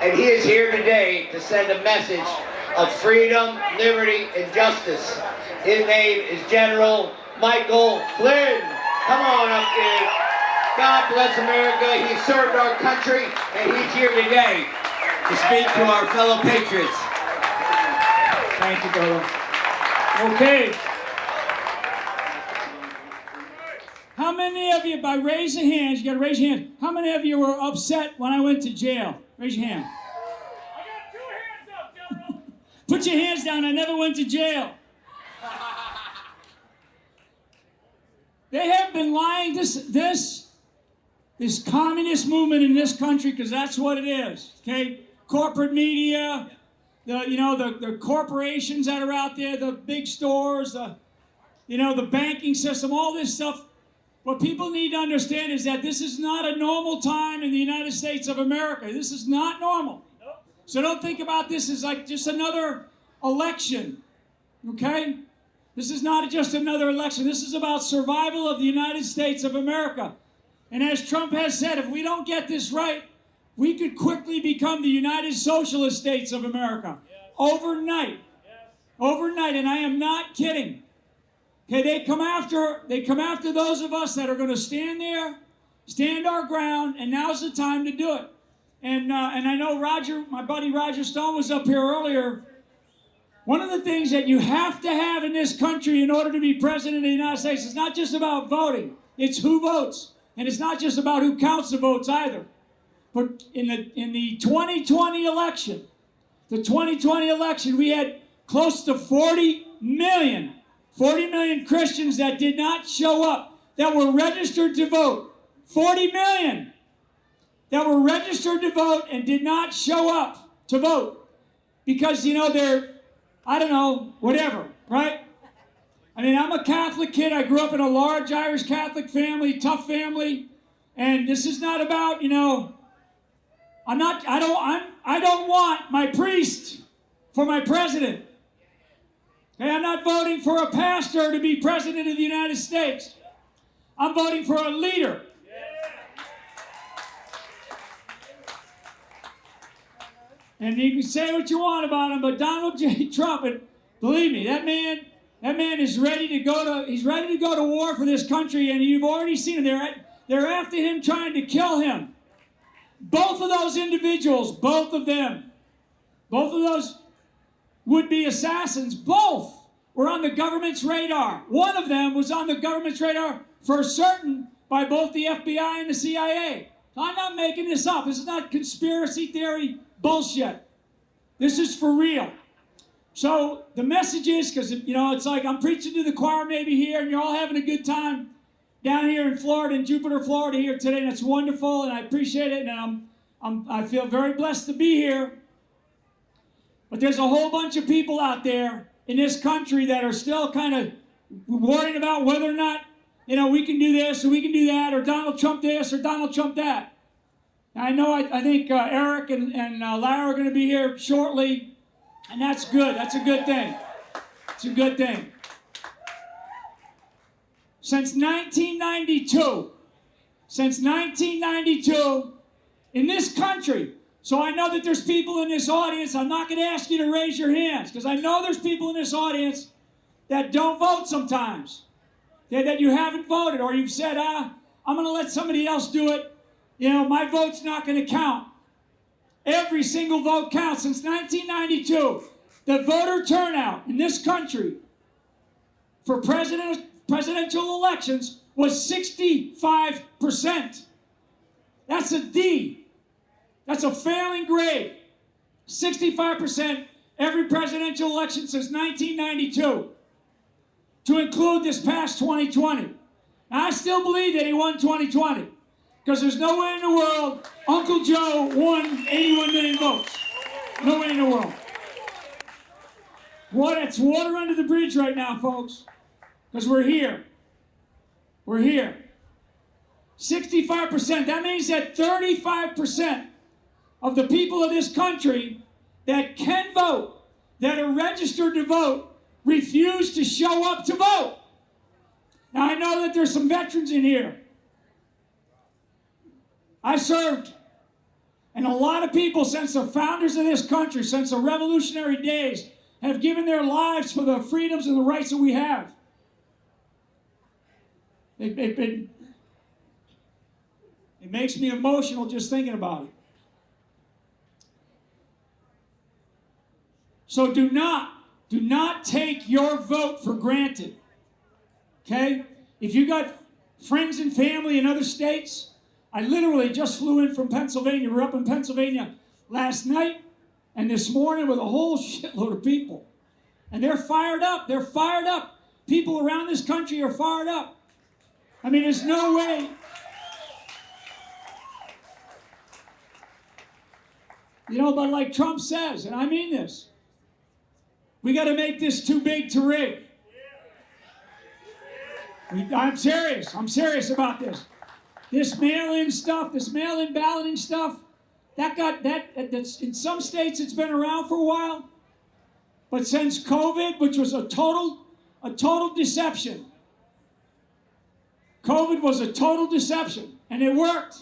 and he is here today to send a message of freedom, liberty, and justice. His name is General Michael Flynn. Come on up, kid. God bless America. He served our country, and he's here today to speak to our fellow patriots. Thank you, brother. Okay. How many of you, by raising hands, you got to raise your hand, how many of you were upset when I went to jail? Raise your hand. I got 2 hands up, General. Put your hands down. I never went to jail. They have been lying. This communist movement in this country, because that's what it is. Okay, corporate media, the corporations that are out there, the big stores, the banking system, all this stuff. What people need to understand is that this is not a normal time in the United States of America. This is not normal. Nope. So don't think about this as like just another election, okay? This is not just another election. This is about survival of the United States of America. And as Trump has said, if we don't get this right, we could quickly become the United Socialist States of America. Yes. Overnight. Yes. Overnight, and I am not kidding. Okay, they come after those of us that are going to stand there, stand our ground, and now's the time to do it. And I know Roger, my buddy Roger Stone was up here earlier. One of the things that you have to have in this country in order to be president of the United States is not just about voting, it's who votes. And it's not just about who counts the votes either. But in the 2020 election, we had close to 40 million Christians that did not show up, that were registered to vote. 40 million that were registered to vote and did not show up to vote because, they're, I don't know, whatever, right? I mean, I'm a Catholic kid. I grew up in a large Irish Catholic family, tough family, and this is not about, I don't want my priest for my president. Okay, I'm not voting for a pastor to be president of the United States. I'm voting for a leader. And you can say what you want about him, but Donald J. Trump, and believe me, that man is ready to go to war for this country, and you've already seen him. They're after him, trying to kill him. Both of those individuals, both of those would-be assassins, both were on the government's radar. One of them was on the government's radar for certain by both the FBI and the CIA. I'm not making this up. This is not conspiracy theory bullshit. This is for real. So the message is, because, it's like I'm preaching to the choir maybe here, and you're all having a good time down here in Florida, in Jupter, Florida here today, and it's wonderful, and I appreciate it, and I feel very blessed to be here. But there's a whole bunch of people out there in this country that are still kind of worrying about whether or not, we can do this or we can do that, or Donald Trump this or Donald Trump that. I know, I think Eric and Lara are going to be here shortly, and that's good. That's a good thing. It's a good thing. Since 1992, in this country, so I know that there's people in this audience, I'm not going to ask you to raise your hands, because I know there's people in this audience that don't vote sometimes, that you haven't voted, or you've said, I'm going to let somebody else do it. My vote's not going to count. Every single vote counts. Since 1992, the voter turnout in this country for presidential elections was 65%. That's a D. That's a failing grade. 65% every presidential election since 1992, to include this past 2020. Now, I still believe that he won 2020, because there's no way in the world Uncle Joe won 81 million votes. No way in the world. It's water under the bridge right now, folks, because we're here. We're here. 65%. That means that 35% of the people of this country that can vote, that are registered to vote, refuse to show up to vote. Now, I know that there's some veterans in here. I served And a lot of people, since the founders of this country, since the revolutionary days, have given their lives for the freedoms and the rights that we have. It makes me emotional just thinking about it. So do not take your vote for granted. Okay? If you got friends and family in other states, I literally just flew in from Pennsylvania. We're up in Pennsylvania last night and this morning with a whole shitload of people. And they're fired up. They're fired up. People around this country are fired up. I mean, there's no way. You know, but like Trump says, and I mean this, we got to make this too big to rig. I'm serious. I'm serious about this. This mail-in stuff, this mail-in balloting stuff, that's in some states it's been around for a while. But since COVID, which was a total deception. COVID was a total deception, and it worked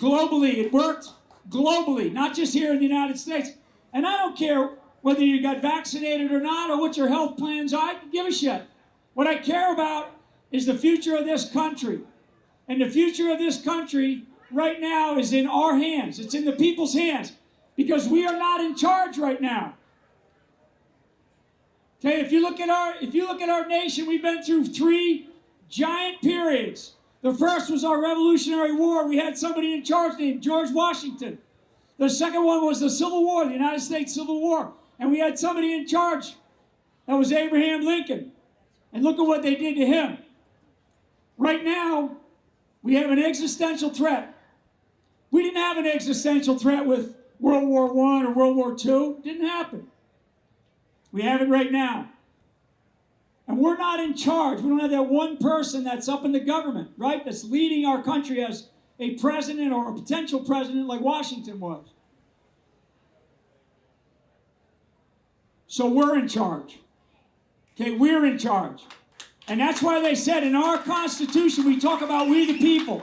globally. It worked globally, not just here in the United States. And I don't care whether you got vaccinated or not, or what your health plans are. I don't give a shit. What I care about is the future of this country. And the future of this country right now is in our hands. It's in the people's hands, because we are not in charge right now. Okay, if you look at our nation, we've been through 3 giant periods. The first was our Revolutionary War. We had somebody in charge named George Washington. The second one was the Civil War, the United States Civil War. And we had somebody in charge. That was Abraham Lincoln. And look at what they did to him. Right now, we have an existential threat. We didn't have an existential threat with World War I or World War II. It didn't happen. We have it right now. And we're not in charge. We don't have that one person that's up in the government, right? That's leading our country as a president or a potential president like Washington was. So we're in charge. Okay, we're in charge. And that's why they said in our Constitution, we talk about we the people.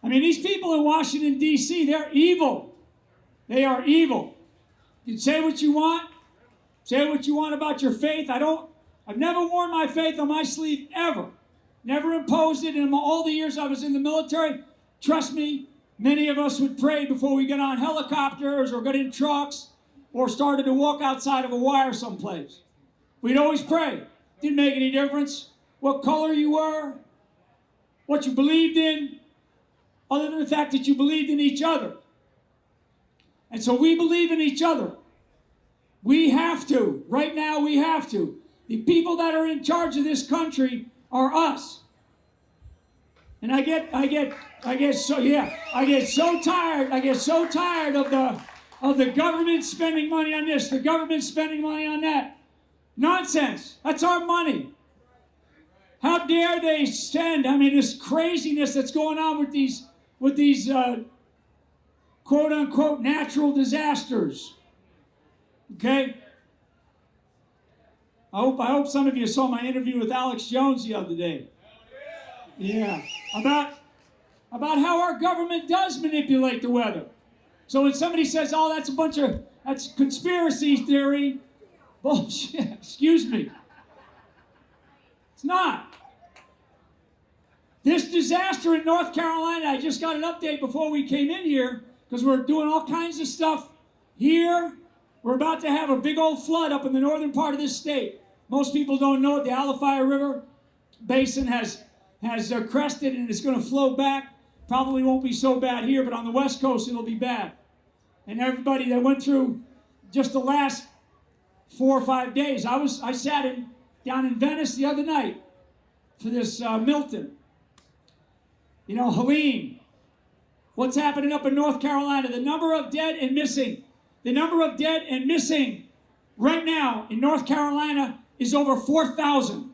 I mean, these people in Washington, D.C., they're evil. They are evil. You can say what you want. Say what you want about your faith. I've never worn my faith on my sleeve, ever. Never imposed it in all the years I was in the military. Trust me, many of us would pray before we got on helicopters or got in trucks or started to walk outside of a wire someplace. We'd always pray. Didn't make any difference what color you were, what you believed in, other than the fact that you believed in each other. And so we believe in each other. We have to. Right now, we have to. The people that are in charge of this country are us. And I get so tired of the government spending money on this, the government spending money on that. Nonsense. That's our money. How dare they spend? I mean, this craziness that's going on with these quote unquote natural disasters. Okay? I hope some of you saw my interview with Alex Jones the other day. Yeah. About how our government does manipulate the weather. So when somebody says, oh, that's conspiracy theory, bullshit, excuse me. It's not. This disaster in North Carolina, I just got an update before we came in here, because we're doing all kinds of stuff here. We're about to have a big old flood up in the northern part of this state. Most people don't know it. The Alafaya River basin has crested and it's going to flow back. Probably won't be so bad here, but on the West Coast it'll be bad. And everybody that went through just the last 4 or 5 days. I sat down in Venice the other night for this Milton. You know, Helene. What's happening up in North Carolina? The number of dead and missing. The number of dead and missing right now in North Carolina is over 4,000.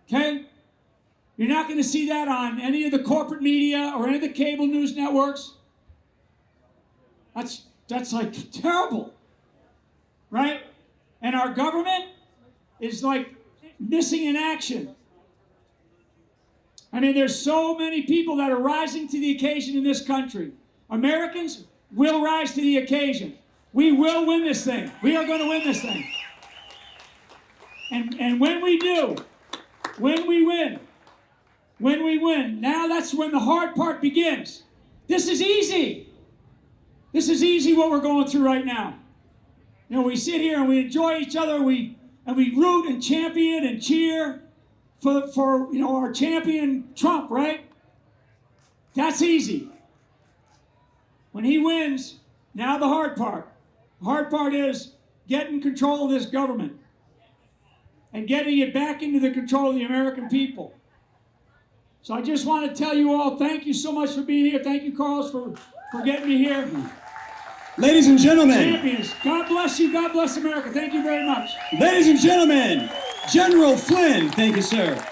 Okay? You're not going to see that on any of the corporate media or any of the cable news networks. That's like terrible. Right? And our government is like missing in action. I mean, there's so many people that are rising to the occasion in this country. Americans will rise to the occasion. We will win this thing. We are going to win this thing. And when we do, when we win, now that's when the hard part begins. This is easy. This is easy what we're going through right now. You know, we sit here and we enjoy each other, and we root and champion and cheer for you know, our champion Trump, right? That's easy. When he wins, now the hard part. The hard part is getting control of this government and getting it back into the control of the American people. So I just want to tell you all, thank you so much for being here. Thank you, Carlos, for getting me here. Ladies and gentlemen. Champions, God bless you. God bless America. Thank you very much. Ladies and gentlemen, General Flynn. Thank you, sir.